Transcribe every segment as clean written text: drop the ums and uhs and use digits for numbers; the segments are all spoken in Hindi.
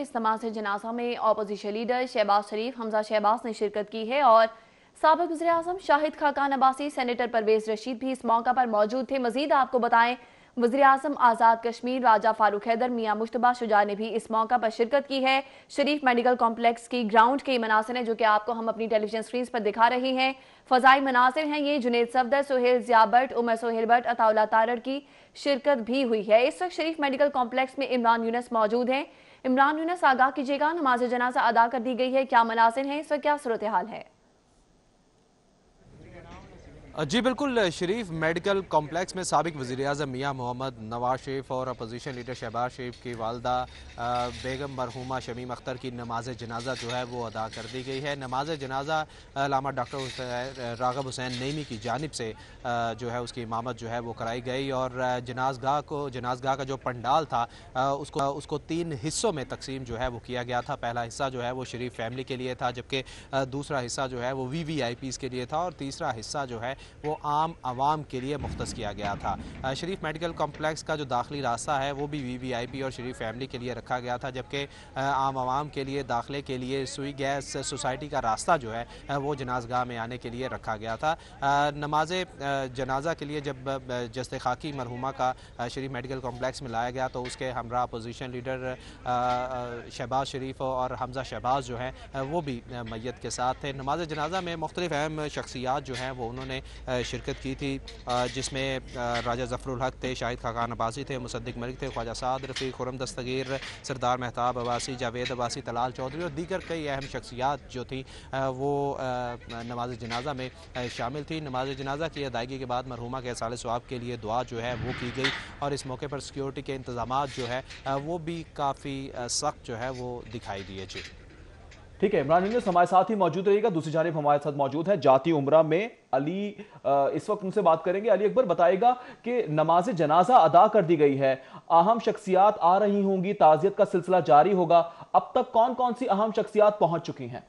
इस नमाज़ जनाजा में अपोजिशन लीडर शहबाज शरीफ हमजा शहबाज ने शिरकत की है और साबिक़ वज़ीर-ए-आज़म शाहिद खाकान अब्बासी, सेनेटर परवेज रशीद भी इस मौका पर मौजूद थे। मजीद आपको बताएं, वज़ीर-ए-आज़म आज़ाद कश्मीर राजा फारूक हैदर मियां मुश्तबा शुजा ने भी इस मौका पर शिरकत की है। शरीफ मेडिकल कॉम्प्लेक्स की ग्राउंड के मनासिर हैं जो कि आपको हम अपनी टेलीविजन स्क्रीन पर दिखा रहे हैं। फ़ज़ाई मनासिर हैं ये। जुनेद सफदर, सुहेल ज़िया भट्ट, उमर सोहेल भट्ट, अताउल्लाह तारड़ की शिरकत भी हुई है। इस वक्त शरीफ मेडिकल कॉम्प्लेक्स में इमरान यूनुस मौजूद हैं। इमरान यूनुस, आगाह कीजिएगा, नमाज जनाजा अदा कर दी गई है, क्या मनासिर हैं, इस वक्त क्या सूरत हाल है? जी बिल्कुल, शरीफ मेडिकल कॉम्प्लेक्स में साबिक़ वज़ीर-ए-आज़म मियां मोहम्मद नवाज शरीफ और अपोजिशन लीडर शहबाज शरीफ की वालदा बेगम मरहूमा शमीम अख्तर की नमाज जनाजा जो है वो अदा कर दी गई है। नमाज जनाजा अल्लामा डॉक्टर राग़ब हुसैन नईमी की जानिब से जो है उसकी इमामत जो है वो कराई गई और जनाज़गाह का जो पंडाल था उसको 3 हिस्सों में तकसीम जो है वो किया गया था। पहला हिस्सा जो है वो शरीफ फैमिली के लिए था, जबकि दूसरा हिस्सा जो है वो VVIPs के लिए था और तीसरा हिस्सा जो है वो आम आवाम के लिए मुख्तस किया गया था। शरीफ मेडिकल कॉम्प्लेक्स का जो दाखिली रास्ता है वो भी VVIP और शरीफ फैमिली के लिए रखा गया था, जबकि आम आवाम के लिए दाखिले के लिए सुई गैस सोसाइटी का रास्ता जो है वो जनाज़गाह में आने के लिए रखा गया था। नमाज जनाजा के लिए जब जस्ते खाकी मरहूमा का शरीफ मेडिकल कॉम्प्लेक्स में लाया गया तो उसके हमरा अपोजिशन लीडर शहबाज शरीफ और हमजा शहबाज जो हैं वो भी मैयत के साथ थे। नमाज जनाजा में मुख्तलिफ अहम शख्सियात जो हैं वो उन्होंने शिरकत की थी, जिसमें राजा ज़फ़रुल हक थे, शाहिद खाकान अब्बासी थे, मुसद्दिक मलिक थे, ख्वाजा साद रफ़ी, खुर्रम दस्तगीर, सरदार मेहताब अब्बासी, जावेद अब्बासी, तलाल चौधरी और दीगर कई अहम शख्सियात जो थी वो नमाज जनाजा में शामिल थी। नमाज जनाजा की अदायगी के बाद मरहूमा के साले सवाब के लिए दुआ जो है वो की गई और इस मौके पर सिक्योरिटी के इंतजाम जो है वो भी काफ़ी सख्त जो है वो दिखाई दिए। जी ठीक है, इमरान यूनुस हमारे साथ ही मौजूद रहिएगा। दूसरी जानिब हमारे साथ मौजूद है जाती उमरा में अली, इस वक्त उनसे बात करेंगे। अली अकबर, बताएगा कि नमाज जनाजा अदा कर दी गई है, अहम शख्सियात आ रही होंगी, ताजियत का सिलसिला जारी होगा, अब तक कौन कौन सी अहम शख्सियात पहुंच चुकी हैं?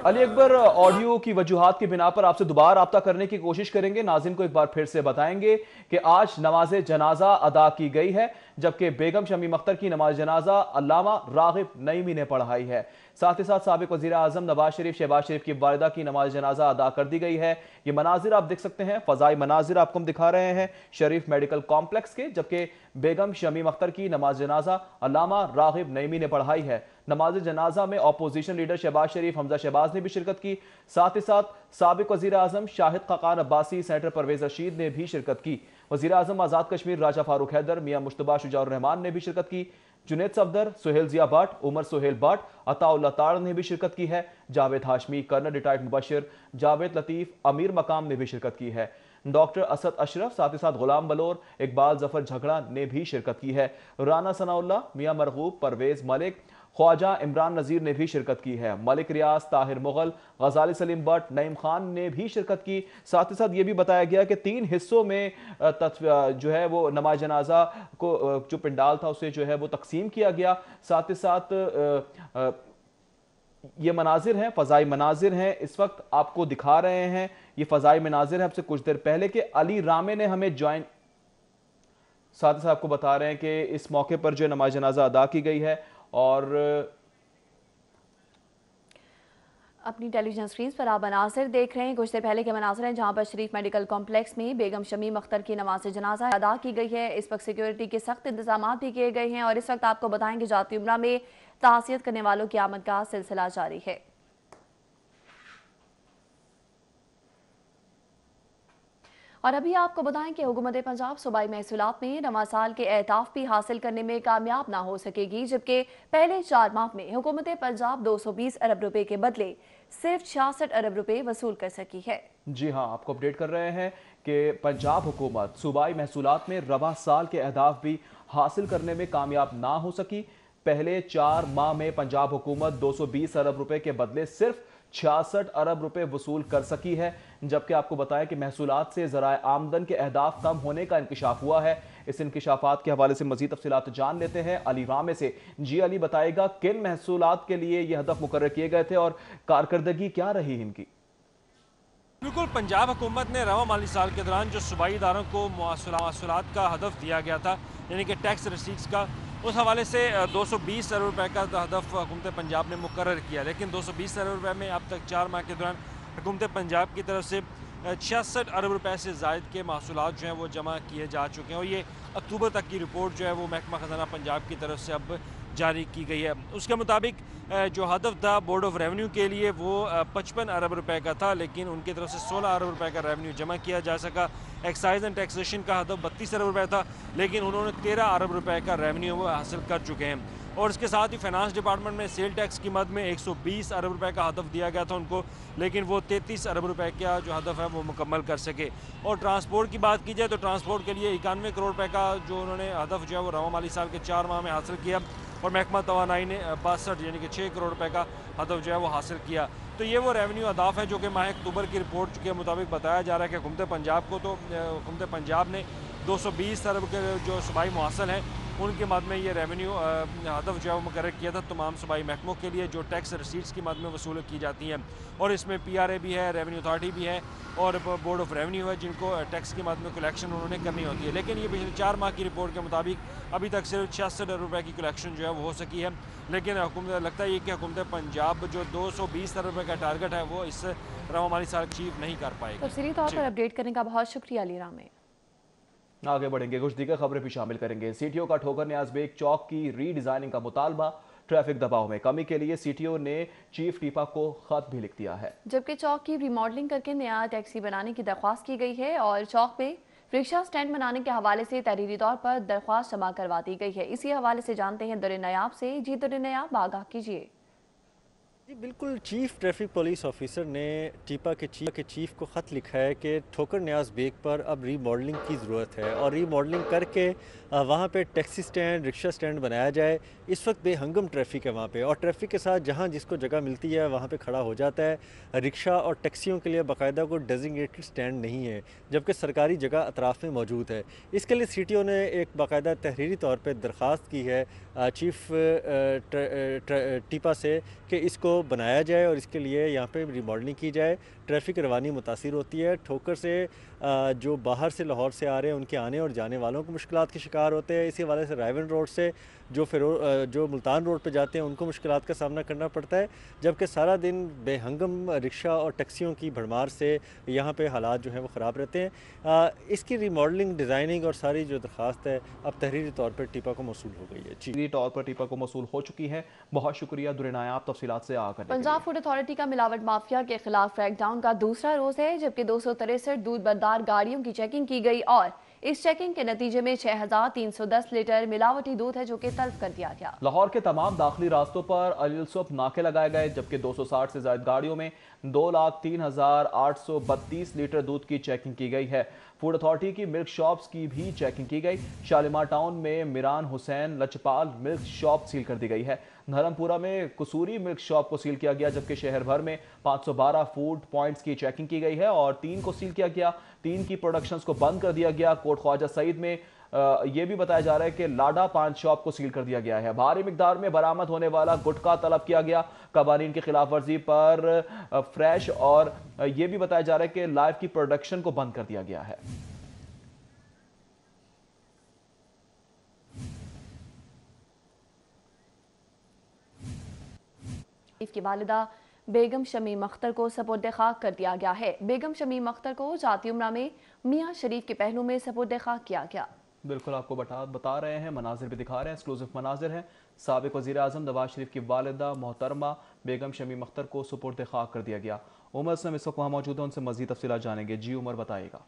अली अकबर, ऑडियो की वजूहात की बिना पर आपसे दोबारा राब्ता करने की कोशिश करेंगे। नाज़रीन को एक बार फिर से बताएंगे कि आज नमाज जनाजा अदा की गई है, जबकि बेगम शमीम अख्तर की नमाज जनाजा अल्लामा राग़िब नईमी ने पढ़ाई है। साथ ही साथ साबिक़ वज़ीर-ए-आज़म नवाज शरीफ शहबाज शरीफ की वालिदा की नमाज जनाजा अदा कर दी गई है। ये मनाजिर आप देख सकते हैं, फ़ज़ाई मनाजिर आपको हम दिखा रहे हैं शरीफ मेडिकल कॉम्प्लेक्स के, जबकि बेगम शमीम अख्तर की नमाज जनाजा अल्लामा राग़िब नईमी ने पढ़ाई है। नमाज जनाजा में अपोजिशन लीडर शहबाज शरीफ हमजा शहबाज ने भी शिरकत की। साथ ही साथ साबिक़ वज़ीर-ए-आज़म शाहिद खाकान अब्बासी, सेनेटर परवेज रशीद ने भी शिरकत की। वज़ीर-ए-आज़म आज़ाद कश्मीर राजा फारूक हैदर मियां मुश्तबा शुजा रहमान ने भी शिरकत की। जुनेद सफदर, सुहेल ज़िया भट्ट, उमर सोहेल भट्ट, अताउल्लाह तारड़ ने भी शिरकत की है। जावेद हाशमी, कर्नल रिटायर्ड मुबशिर, जावेद लतीफ़, अमीर मकाम ने भी शिरकत की है। डॉक्टर असद अशरफ, साथ ही साथ गुलाम बलोर, इकबाल जफर झगड़ा ने भी शिरकत की है। राना सनाउल्लाह, मियां मरगूब, परवेज मलिक, ख्वाजा इमरान नज़ीर ने भी शिरकत की है। मलिक रियाज, ताहिर मुगल, गजाली सलीम भट्ट, नईम खान ने भी शिरकत की। साथ ही साथ ये भी बताया गया कि 3 हिस्सों में जो है वो नमाज जनाजा को जो पंडाल था उसे जो है वो तकसीम किया गया। साथ ही साथ ये मनाजिर हैं, फ़ज़ाई मनाजिर हैं, इस वक्त आपको दिखा रहे हैं। ये फ़ज़ाई मनाजिर हैं अब से कुछ देर पहले के अली रामे ने हमें ज्वाइन, साथ ही साथ आपको बता रहे हैं कि इस मौके पर जो नमाज जनाजा अदा की गई है। और अपनी टेलीविजन स्क्रीन पर आप मनासिर देख रहे हैं। कुछ देर पहले के मनासिर हैं जहां पर शरीफ मेडिकल कॉम्प्लेक्स में बेगम शमीम अख्तर की नमाज जनाजा अदा की गई है। इस वक्त सिक्योरिटी के सख्त इंतजाम भी किए गए हैं और इस वक्त आपको बताएंगे जाती उम्रा में ताज़ियत करने वालों की आमद का सिलसिला जारी है। और अभी आपको बताएं कि हुकूमत पंजाब सूबाई महसूलात में रवां साल के अहदाफ भी हासिल करने में कामयाब ना हो सकेगी, जबकि पहले 4 माह में हुकूमत पंजाब 220 अरब रुपए के बदले सिर्फ 66 अरब रुपए वसूल कर सकी है। जी हाँ, आपको अपडेट कर रहे हैं कि पंजाब हुकूमत सूबाई महसूलात में रवां साल के अहदाफ भी हासिल करने में कामयाब ना हो सकी। पहले 4 माह में पंजाब हुकूमत 220 अरब रुपए के बदले सिर्फ 66 अरब रुपए वसूल कर सकी है। जबकि आपको बताया कि महसूलात से ज़राए आमदन के अहदाफ कम होने का इंकशाफ हुआ है। इस इंकशाफात के हवाले से मजीद तफसीलात जान लेते हैं अली रामे से। जी अली, बताएगा किन महसूलात के लिए ये हदफ मुकर्रर किए गए थे और कारकर्दगी क्या रही इनकी? बिल्कुल, पंजाब हुकूमत ने रवा माली साल के दौरान जो सूबाई इदारों को मवासलात का हदफ दिया गया था, यानी कि टैक्स रसीट्स का, उस हवाले से 220 अरब रुपए का हदफ हुकूमत पंजाब ने मुकर्रर किया। लेकिन 220 अरब रुपए में अब तक 4 माह के दौरान हुकूमत पंजाब की तरफ से 66 अरब रुपए से ज़ायद के महसूलात जो हैं वो जमा किए जा चुके हैं। और ये अक्टूबर तक की रिपोर्ट जो है वो महकमा ख़जाना पंजाब की तरफ से अब जारी की गई है। उसके मुताबिक जो हदफ था बोर्ड ऑफ रेवेन्यू के लिए वो 55 अरब रुपए का था, लेकिन उनकी तरफ से 16 अरब रुपए का रेवेन्यू जमा किया जा सका। एक्साइज एंड टैक्सेशन का हदफ 32 अरब रुपए था, लेकिन उन्होंने 13 अरब रुपए का रेवेन्यू वो हासिल कर चुके हैं। और इसके साथ ही फाइनेंस डिपार्टमेंट में सेल टैक्स की मद में 120 अरब रुपए का हदफ दिया गया था उनको, लेकिन वो 33 अरब रुपए का जो हदफ है वो मुकम्मल कर सके। और ट्रांसपोर्ट की बात की जाए तो ट्रांसपोर्ट के लिए 91 करोड़ रुपए का जो उन्होंने हदफ जो है वो रवा माली साल के 4 माह में हासिल किया। और महकमा तवानाई ने 62 यानी कि 6 करोड़ रुपए का हदफ जो है वो हासिल किया। तो ये वो रेवेन्यू अहदाफ है जो कि माह अक्टूबर की रिपोर्ट के मुताबिक बताया जा रहा है कि हुकूमत पंजाब को, तो हुकूमत पंजाब ने 220 अरब के जो सूबाई मुआसल हैं उनके मद में ये रेवेन्यू हदफ जो है वो मुकर्रर किया था तमाम सूबाई महकमों के लिए जो टैक्स रसीट्स की मद में वसूल की जाती हैं। और इसमें PRA भी है, रेवेन्यू अथॉरिटी भी है और बोर्ड ऑफ रेवेन्यू है, जिनको टैक्स की मद में कलेक्शन उन्होंने करनी होती है। लेकिन ये पिछले 4 माह की रिपोर्ट के मुताबिक अभी तक सिर्फ 66 अरब रुपए की कलेक्शन जो है वो हो सकी है। लेकिन हुकूमत लगता है कि हुकूमत पंजाब जो 220 अरब रुपए का टारगेट है वो इस रवा माली साल अचीव नहीं कर पाएगी। तफसीली तौर पर अपडेट करने का बहुत शुक्रिया अली रामे। आगे बढ़ेंगे, कुछ दीगर खबरें भी शामिल करेंगे। सीटीओ का ठोकर न्याज बेग चौक की रीडिजाइनिंग का मुतालबा, ट्रैफिक दबाव में कमी के लिए सीटीओ ने चीफ टीपा को खत भी लिख दिया है। जबकि चौक की रिमॉडलिंग करके नया टैक्सी बनाने की दरख्वास्त की गई है और चौक में रिक्शा स्टैंड बनाने के हवाले से तहरीरी तौर पर दरख्वास्त जमा करवा दी गई है। इसी हवाले से जानते हैं दुर्रे नयाब से। जी दुर्रे नयाब, आगाह कीजिए। जी बिल्कुल, चीफ ट्रैफिक पुलिस ऑफिसर ने टीपा के चीफ को ख़त लिखा है कि ठोकर न्याज बेग पर अब रीमॉडलिंग की ज़रूरत है और रीमॉडलिंग करके वहाँ पे टैक्सी स्टैंड, रिक्शा स्टैंड बनाया जाए। इस वक्त बेहंगम ट्रैफिक है वहाँ पे और ट्रैफिक के साथ जहाँ जिसको जगह मिलती है वहाँ पे खड़ा हो जाता है। रिक्शा और टैक्सियों के लिए बाकायदा कोई डेजिग्नेटेड स्टैंड नहीं है, जबकि सरकारी जगह अतराफ़ में मौजूद है। इसके लिए सीटीओ ने एक बाकायदा तहरीरी तौर पर दरख्वास्त की है चीफ टीपा से कि इसको बनाया जाए और इसके लिए यहाँ पे रिमॉडलिंग की जाए। ट्रैफिक रवानी मुतासिर होती है। ठोकर से जो बाहर से लाहौर से आ रहे हैं उनके आने और जाने वालों को मुश्किलात के शिकार होते हैं। इसी हवाले से रायवन रोड से जो मुल्तान रोड पे जाते हैं उनको मुश्किलात का सामना करना पड़ता है। जबकि सारा दिन बेहंगम रिक्शा और टैक्सियों की भरमार से यहाँ पे हालात जो हैं वो ख़राब रहते हैं। इसकी रिमॉडलिंग, डिज़ाइनिंग और सारी जो दरख्वास्त है अब तहरीरी तौर पर टीपा को मौसूल हो गई है। जी तौर पर टीपा को मौसूल हो चुकी है। बहुत शुक्रिया दुर्रे नायाब तफसीलात से आकर। पंजाब फूड अथॉरिटी का मिलावट माफिया के खिलाफ क्रैकडाउन का दूसरा रोज है, जबकि 263 दूध बरदार गाड़ियों की चेकिंग की गई और इस चेकिंग के नतीजे में 6310 लीटर मिलावटी दूध है जो कि तल्फ कर दिया गया। लाहौर के तमाम दाखिली रास्तों पर अल-सुबह नाके लगाए गए, जबकि 260 से ज्यादा गाड़ियों में 2,03,832 लीटर दूध की चेकिंग की गई है। फूड अथॉरिटी की मिल्क शॉप्स की भी चेकिंग की गई। शालीमार टाउन में Miran Hussain Lachpal milk shop seal कर दी गई है। धर्मपुरा में कसूरी मिल्क शॉप को सील किया गया, जबकि शहर भर में 512 फूड पॉइंट्स की चेकिंग की गई है और 3 को सील किया गया। 3 की प्रोडक्शंस को बंद कर दिया गया। कोट ख्वाजा सईद में यह भी बताया जा रहा है कि लाडा पान शॉप को सील कर दिया गया है। भारी मिकदार में बरामद होने वाला गुटखा तलब किया गया। कवानीन की खिलाफ वर्जी पर फ्रेश और यह भी बताया जा रहा है कि लाइव की प्रोडक्शन को बंद कर दिया गया है। की वालिदा बेगम शमीम अख्तर को सपुर्द खाक कर दिया गया है। बेगम शमीम अख्तर को जाती उम्रा में मियां शरीफ के पहलू में सपुर्द खाक किया गया। बिल्कुल आपको बता रहे हैं, मनाजिर भी दिखा रहे हैं, एक्सक्लूसिव मनाजिर हैं। साबिक वज़ीर आज़म नवाज शरीफ की वालिदा मोहतरमा बेगम शमीम अख्तर को सुपुर्द खाक कर दिया गया। उमर से इस वक्त वहाँ मौजूद है, उनसे मज़ीद तफसीलात जानेंगे। जी उमर, बताइएगा।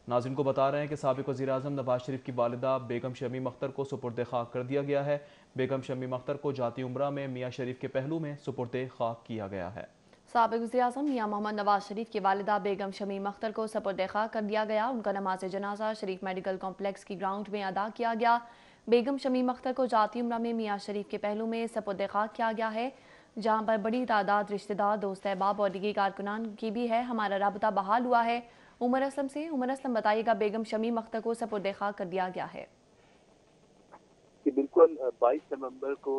नाज़रीन को बता रहे हैं कि साबिक वज़ीर आज़म नवाज शरीफ की वालिदा बेगम शमीम अख्तर को सुपुर्द खाक कर दिया गया है। बेगम शमीम अख्तर को जाती उम्रा में मियां शरीफ के पहलू में सुपुर्द खाक किया गया है। साबिक वज़ीर आज़म मियां मोहम्मद नवाज शरीफ की वालिदा बेगम शमीम अख्तर को सपुर्द खाक कर दिया गया। उनका नमाज जनाजा शरीफ मेडिकल कॉम्प्लेक्स की ग्राउंड में अदा किया गया। बेगम शमीम अख्तर को जाती उम्रा में मियाँ शरीफ के पहलू में सपुर्द-ए-खाक किया गया है, जहाँ पर बड़ी तादाद रिश्तेदार, दोस्त अहबाब और दीगर कारकुनान की भी है। हमारा राबता बहाल हुआ है उमर असलम से। उमर असलम बताइएगा, बेगम शमीम अख्तर को सपुर्द-ए-खाक कर दिया गया है। कि बिल्कुल 22 नवंबर को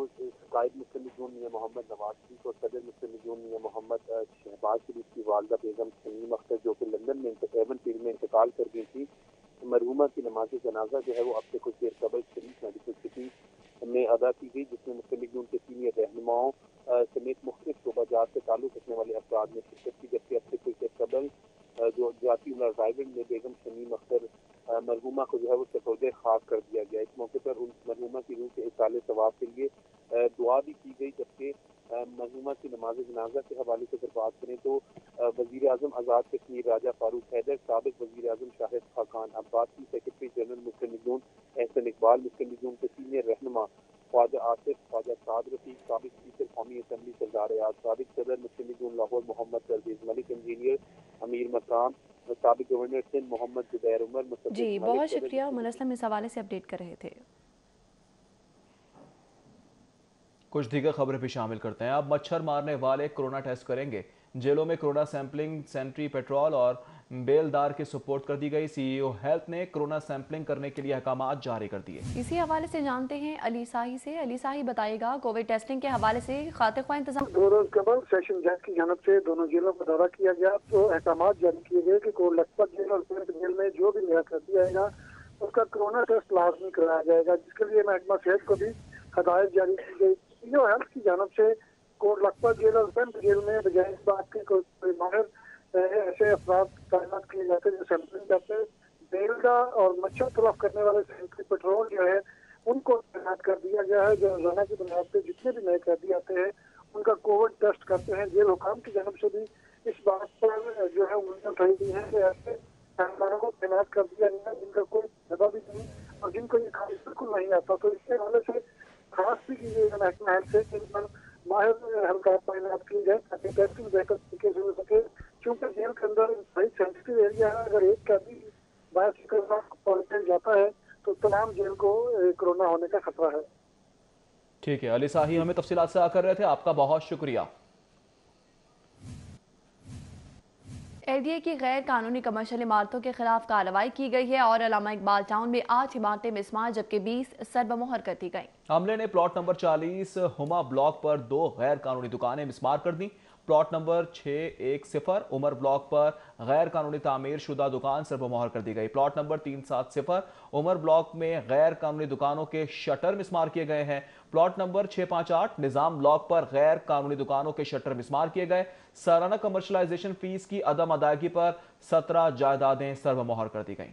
कायद मुस्लिम लीग मियां मोहम्मद नवाज शरीफ और सदर मुस्लिम लीग मियां मोहम्मद शहबाज शरीफ की वालदा बेगम शमीम अख्तर जो कि लंदन में एवन फील्ड में इंतकाल कर गई थी, मरहूमा की नमाज जनाजा जो है वो अब से कुछ देर कबल शरीफ मेडिकल सिटी में अदा की गई, जिसमें मुस्लिम लीग के सीनियर रहनुमाओं समेत मुख्तलिफ शोबाजात से ताल्लुक रखने वाले अफराद ने शिरकत की। जबकि अब से कुछ देर कबल जो जाती उम्र राइवेंड में बेगम शमीम अख्तर मरहूमा को जो है वो सपुर्द खाक कर दिया गया। इस मौके पर उन मरहूमा की रूह के इसाले सवाब के लिए दुआ भी की गई। जबकि मरहूमा की नमाज जनाजा के हवाले से अगर बात करें तो वज़ीर आज़म आज़ाद कश्मीर राजा फारूक हैदर, साबिक वज़ीर आज़म शाहिद खाकान अब्बासी, सेक्रेटरी जनरल मुस्लिम लीग नून एहसन इकबाल, मुस्लिम लीग नून के सीनियर रहनुमा ख्वाजा आसिफ, ख्वाजा साद रफीक, साबिक स्पीकर कौमी असम्बली सरदार याद, साबिक सदर मुस्लिम लीग नून लाहौर मोहम्मद परवेज मलिक, इंजीनियर अमीर मकाम, साबिक गवर्नर सिंध मोहम्मद जुबैर उमर। जी, बहुत शुक्रिया उमर असलम, इस हवाले से अपडेट कर रहे थे। कुछ दीगर खबरें भी शामिल करते हैं। अब मच्छर मारने वाले कोरोना टेस्ट करेंगे। जेलों में कोरोना सैंपलिंग, सेंट्री पेट्रोल और बेलदार की सपोर्ट कर दी गई। सीईओ हेल्थ ने कोरोना सैंपलिंग करने के लिए अहकामात जारी कर दिए। इसी हवाले से जानते हैं अली साही से। अली साही बताएगा, कोविड टेस्टिंग के हवाले से खातिर ख्वाह इंतजाम। 2 रोज कबल सेशन जज की जानब से दोनों जेलों का दौरा किया गया, तो अहकामात जारी किए गए कि लखपत जेल और पेंट जेल में जो भी नया कर दिया जाएगा उसका कोरोना टेस्ट लाजमी कराया जाएगा, जिसके लिए महकमा सेहत को भी हदायत जारी की गई। सीईओ हेल्थ की जानब से कोट लखपत जेल और पेंट जेल में बजाय इस बात के कोई माहिर ऐसे अफराद तैनात किए जाते हैं जो सैंपलिंग करते हैं। बेलदा और मच्छर तलब करने वाले सेंट्री पेट्रोल जो है उनको तैनात कर दिया गया है, जो रोजाना की बुनियाद पर जितने भी नए कैदी आते हैं उनका कोविड टेस्ट करते हैं। जेल हुकाम की जानब से भी इस बात पर जो है उंगलियां उठाई गई है कि ऐसे जानकारों को तैनात कर दिया गया जिनका कोई जगह भी नहीं और जिनको ये खास बिल्कुल नहीं आता। तो इसके हवाले से खास भी की गई है महकमा हेल्थ से कि इन पर माहिर हल्का तैनात की जाए ताकि टेस्टिंग बेहतर तरीके से हो सके। क्योंकि जेल के अंदर सही सेंसिटिव एरिया है, अगर एक कैदी बाहर से कोरोना पॉजिटिव जाता है तो तमाम जेल को कोरोना होने का खतरा है। ठीक है, अली साही हमें तफसीलात से आकर रहे थे, आपका बहुत शुक्रिया। एलडीए की गैर कानूनी कमर्शियल इमारतों के खिलाफ कार्रवाई की गई है और अल्लामा इकबाल टाउन में 8 इमारतें मिसमार जबकि 20 सरबमोहर कर दी गई। हमले ने प्लॉट नंबर 40 हुमा ब्लॉक पर 2 गैर कानूनी दुकानें मिसमार कर दी। प्लॉट नंबर 610 उमर ब्लॉक पर गैर कानूनी तामीर शुदा दुकान सरबमोहर कर दी गई। प्लॉट नंबर 370 उमर ब्लॉक में गैर कानूनी दुकानों के शटर मिसमार किए गए हैं। प्लॉट नंबर 658 निजाम ब्लॉक पर गैर कानूनी दुकानों के शटर मिसमार किए गए। सालाना कमर्शलाइजेशन फीस की अदम अदायगी पर 17 जायदादें सरबमोहर कर दी गई।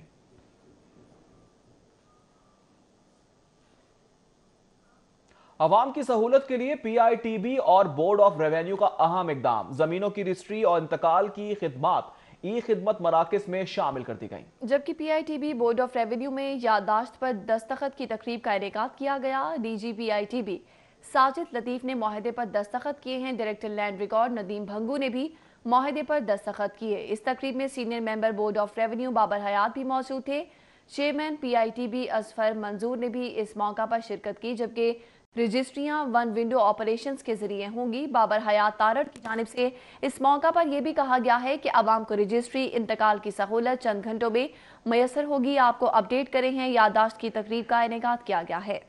अवाम की सहूलत के लिए पीआईटीबी और बोर्ड ऑफ रेवेन्यू का अहम इकदाम। जमीनों की रजिस्ट्री और इंतकाल की खिदमत ई खिदमत मराकज में शामिल कर दी गई। जबकि पीआईटीबी बोर्ड ऑफ रेवेन्यू में याददाश्त पर दस्तखत की तकरीब का इनेकाद किया गया। डीजी पीआईटीबी साजिद लतीफ ने मुआहदे पर दस्तखत किए हैं। Director land record Nadeem Bhangu ने भी मुआहदे पर दस्तखत किए। इस तकरीब में senior member board of revenue Babar Hayat भी मौजूद थे। चेयरमैन पीआईटीबी असफर मंजूर ने भी इस मौका पर शिरकत की। जबकि रजिस्ट्रियां वन विंडो ऑपरेशंस के जरिए होंगी। बाबर हयात तारड़ की जानिब से इस मौका पर यह भी कहा गया है कि आवाम को रजिस्ट्री इंतकाल की सहूलत चंद घंटों में मैसर होगी। आपको अपडेट करें हैं, याददाश्त की तकरीब का इनेकाद किया गया है।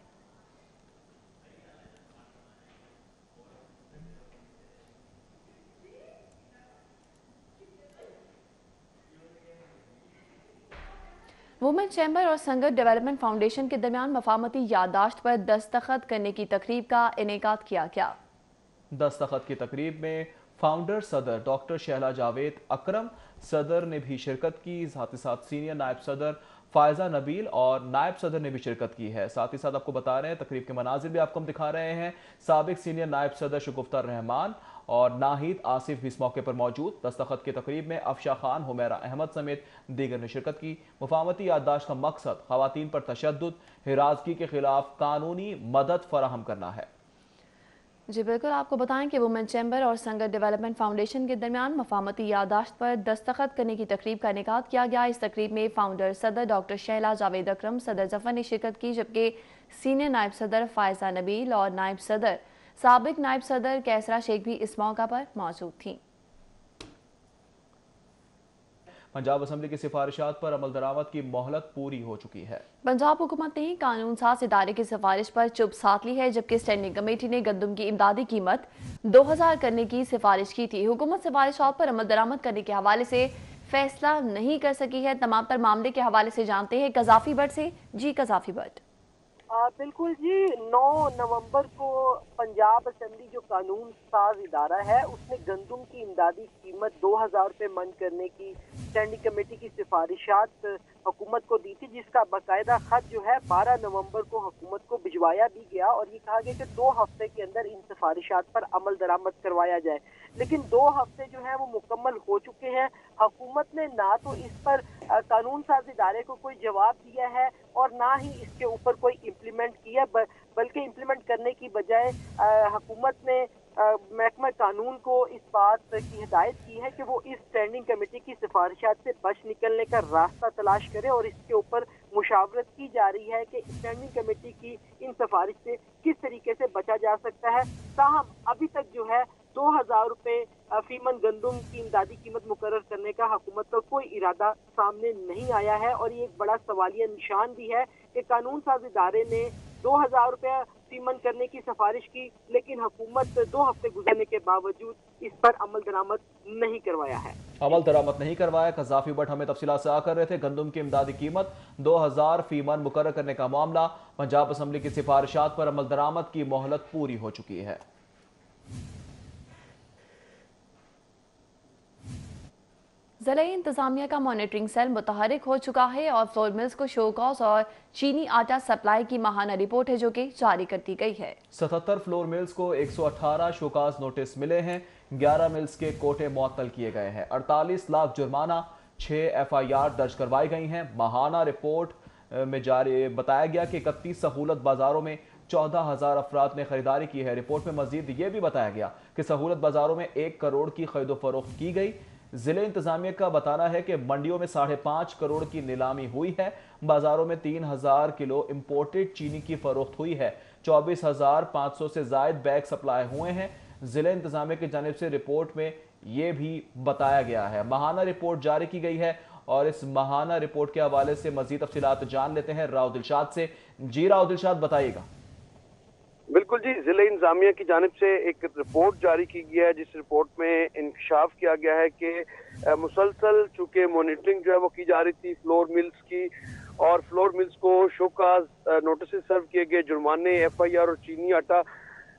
वुमेन चैम्बर और संगत डेवलपमेंट फाउंडेशन के दरमियान मफामती याददाश्त पर दस्तखत करने की तकरीब का इनेकाद किया गया। दस्तखत की तकरीब में फाउंडर सदर डॉक्टर शहला जावेद अकरम सदर ने भी शिरकत की। साथ ही साथ सीनियर नायब सदर फायजा नबील और नायब सदर ने भी शिरकत की है। साथ ही साथ आपको बता रहे हैं, तकरीब के मनाजिर भी आपको हम दिखा रहे हैं। साबिक सीनियर नायब सदर शगुफ्ता रहमान और नाहिद आसिफ भी इस मौके पर मौजूद। दस्तखत की तकरीब में अफशा खान, हुमैरा अहमद समेत दीगर ने शिरकत की। मुफाहमती याददाश्त का मकसद खवातीन पर तशद्दुद, हिरासगी के खिलाफ कानूनी मदद फराहम करना है। जी बिल्कुल, आपको बताएं कि वुमेन चैम्बर और संगत डेवलपमेंट फाउंडेशन के दरमियान मफामती यादाश्त पर दस्तखत करने की तकरीब का इनेकाद किया गया। इस तकरीब में फाउंडर सदर डॉक्टर शैला जावेद अकरम सदर जफर ने शिरकत की, जबकि सीनियर नायब सदर फायजा नबील और नायब सदर साबिक नायब सदर कैसरा शेख भी इस मौका पर मौजूद थीं। पंजाब असम्बली की सिफारिशात पर अमल दरामद की मोहलत पूरी हो चुकी है। पंजाब हुकूमत ने कानून साज इदारे की सिफारिश पर चुप साध ली है, जबकि स्टैंडिंग कमेटी ने गंदम की इमदादी कीमत 2000 करने की सिफारिश की थी। हुकूमत सिफारिशात पर अमल दरामद करने के हवाले से फैसला नहीं कर सकी है। तमाम तर मामले के हवाले से जानते हैं कजाफी भट्ट से। जी कजाफी भट्ट। बिल्कुल जी, 9 नवंबर को पंजाब असेंबली जो कानून साज इदारा है उसने गंदम की इमदादी कीमत 2000 रुपये मन करने की स्टैंडिंग कमेटी की सिफारिशात हुकूमत को दी थी, जिसका बाकायदा खत जो है 12 नवंबर को हुकूमत को भिजवाया भी गया और ये कहा गया कि 2 हफ्ते के अंदर इन सिफारिशात पर अमल दरामद करवाया जाए। लेकिन 2 हफ्ते जो है वो मुकम्मल हो चुके हैं। हुकूमत ने ना तो इस पर कानून साज इदारे को कोई जवाब दिया है और ना ही इसके ऊपर कोई इम्प्लीमेंट किया, बल्कि इम्प्लीमेंट करने की बजाय हुकूमत ने महकमा कानून को इस बात की हिदायत की है कि वो इस स्टैंडिंग कमेटी की सिफारिशात से बच निकलने का रास्ता तलाश करे और इसके ऊपर मुशावरत की जा रही है कि स्टैंडिंग कमेटी की इन सिफारिश से किस तरीके से बचा जा सकता है। ताहम अभी तक जो है 2000 रुपये फीमन गंदम की इमदादी कीमत मुकर्रर करने का हुकूमत का कोई इरादा सामने नहीं आया है और ये एक बड़ा सवालिया निशान भी है कि कानून साज इदारे ने 2000 रुपये फीमन करने की सिफारिश की, लेकिन हुकूमत 2 हफ्ते गुजरने के बावजूद इस पर अमल दरामद नहीं करवाया है। अमल दरामद नहीं करवाया। कजाफी भट्ट हमें तफसीलात से कर रहे थे। गंदम की इमदादी कीमत 2000 फीमन मुकर्रर करने का मामला, पंजाब असम्बली की सिफारिशात पर अमल दरामद की मोहलत पूरी हो चुकी है। ज़िला इंतजामिया का मॉनिटरिंग सेल मुतहरिक हो चुका है और फ्लोर मिल्स को शोकॉज और चीनी आटा सप्लाई की माहाना रिपोर्ट है जो कि जारी कर दी गई है। 77 फ्लोर मिल्स को 118 शोकाज नोटिस मिले हैं, 11 मिल्स के कोटे मुअत्तल किए गए हैं, 48 लाख जुर्माना, 6 FIR दर्ज करवाई गई हैं। माहाना रिपोर्ट में जारी बताया गया कि 31 सहूलत बाजारों में 14,000 अफराद ने खरीदारी की है। रिपोर्ट में मजीद ये भी बताया गया कि सहूलत बाजारों में 1 करोड़ की खरीदो फरोख्त की गई। जिले इंतजामिया का बताना है कि मंडियों में 5.5 करोड़ की नीलामी हुई है। बाजारों में 3000 किलो इंपोर्टेड चीनी की फरोख्त हुई है। 24,500 से जायद बैग सप्लाई हुए हैं। जिले इंतजामिया की जानिब से रिपोर्ट में यह भी बताया गया है। माहाना रिपोर्ट जारी की गई है और इस माहाना रिपोर्ट के हवाले से मजीद तफसीलात जान लेते हैं राव दिलशाद से। जी राव दिलशाद, बताइएगा। बिल्कुल जी, जिले इंतजामिया की जानिब से एक रिपोर्ट जारी की गई है, जिस रिपोर्ट में इंकशाफ किया गया है कि मुसलसल चूंकि मॉनिटरिंग जो है वो की जा रही थी फ्लोर मिल्स की, और फ्लोर मिल्स को शोकाज नोटिस सर्व किए गए, जुर्माने, FIR और चीनी आटा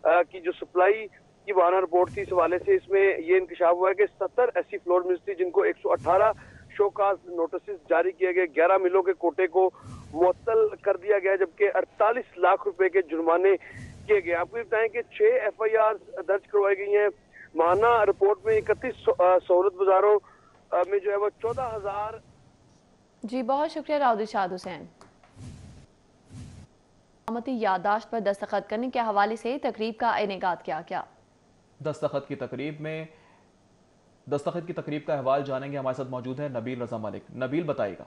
की जो सप्लाई की वाना रिपोर्ट थी, इस हवाले से इसमें ये इंकशाफ हुआ है कि 70 ऐसी फ्लोर मिल्स थी जिनको 118 शोकाज नोटिस जारी किए गए, 11 मिलों के कोटे को मुअत्तल कर दिया गया, जबकि 48 लाख रुपए के जुर्माने किए गए। आपको बताएं कि 6 FIR दर्ज करवाई गई हैं। माहाना रिपोर्ट में 31 सहूलत बाजारों में जो है वो 14,000। जी बहुत शुक्रिया राव दिलशाद हुसैन। यादाश्त पर दस्तखत करने के हवाले से तकरीब का इनेकाद किया गया। दस्तखत की तकरीब का अहवाल जानेंगे। हमारे साथ मौजूद है नबील रजा मलिक। नबील, बताइएगा।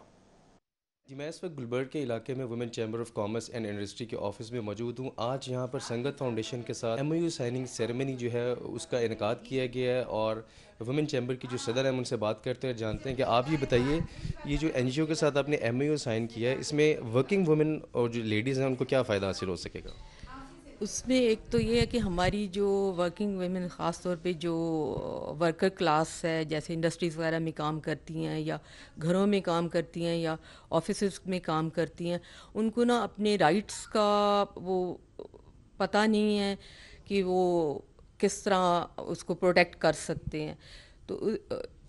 जी, मैं इस वक्त गुलबर्ग के इलाके में women chamber of commerce and industry के ऑफिस में मौजूद हूँ। आज यहाँ पर संगत फाउंडेशन के साथ MOU साइनिंग सेरेमनी जो है उसका इनेकाद किया गया है और वुमेन चैम्बर की जो सदर है उनसे बात करते हैं, जानते हैं कि आप ये बताइए, ये जो NGO के साथ आपने MOU साइन किया है, इसमें वर्किंग वुमेन और जो लेडीज़ हैं उनको क्या फ़ायदा हासिल हो सकेगा? उसमें एक तो ये है कि हमारी जो वर्किंग वुमेन ख़ास तौर पे जो वर्कर क्लास है, जैसे इंडस्ट्रीज़ वगैरह में काम करती हैं या घरों में काम करती हैं या ऑफिस में काम करती हैं, उनको ना अपने राइट्स का वो पता नहीं है कि वो किस तरह उसको प्रोटेक्ट कर सकते हैं। तो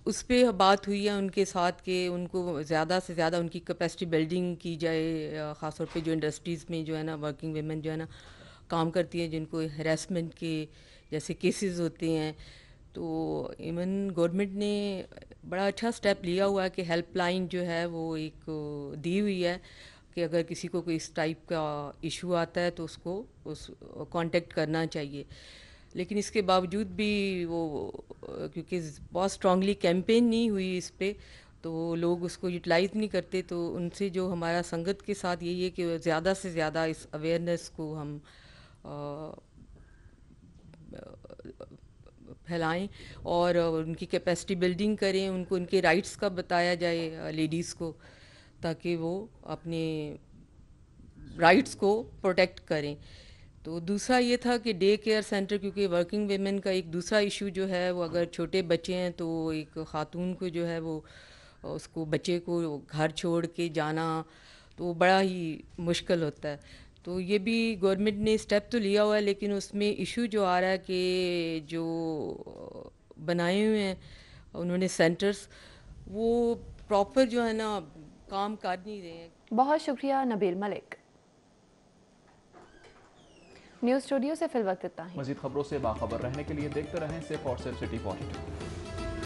उस पर बात हुई है उनके साथ कि उनको ज़्यादा से ज़्यादा उनकी कैपेसिटी बिल्डिंग की जाए, ख़ास तौर पे जो इंडस्ट्रीज़ में जो है ना वर्किंग वुमेन जो है ना काम करती हैं, जिनको हैरेसमेंट के जैसे केसेस होते हैं। तो इवन गवर्नमेंट ने बड़ा अच्छा स्टेप लिया हुआ है कि हेल्पलाइन जो है वो एक दी हुई है कि अगर किसी को कोई इस टाइप का इशू आता है तो उसको कांटेक्ट करना चाहिए। लेकिन इसके बावजूद भी वो क्योंकि बहुत स्ट्रांगली कैंपेन नहीं हुई इस पे, तो लोग उसको यूटिलाइज़ नहीं करते। तो उनसे जो हमारा संगत के साथ यही है कि ज़्यादा से ज़्यादा इस अवेयरनेस को हम फैलाएं और उनकी कैपेसिटी बिल्डिंग करें, उनको उनके राइट्स का बताया जाए लेडीज़ को, ताकि वो अपने राइट्स को प्रोटेक्ट करें। तो दूसरा ये था कि डे केयर सेंटर, क्योंकि वर्किंग वेमेन का एक दूसरा इशू जो है वो अगर छोटे बच्चे हैं तो एक ख़ातून को जो है वो उसको बच्चे को घर छोड़ के जाना तो बड़ा ही मुश्किल होता है। तो ये भी गवर्नमेंट ने स्टेप तो लिया हुआ है, लेकिन उसमें इशू जो आ रहा है कि जो बनाए हुए हैं उन्होंने सेंटर्स, वो प्रॉपर जो है ना काम कर नहीं रहे हैं। बहुत शुक्रिया नबील मलिक। न्यूज़ स्टूडियो से फिल वक्त इतना ही। मज़ीद खबरों से बाखबर रहने के लिए देखते रहें सिर्फ और सिर्फ सिटी 42।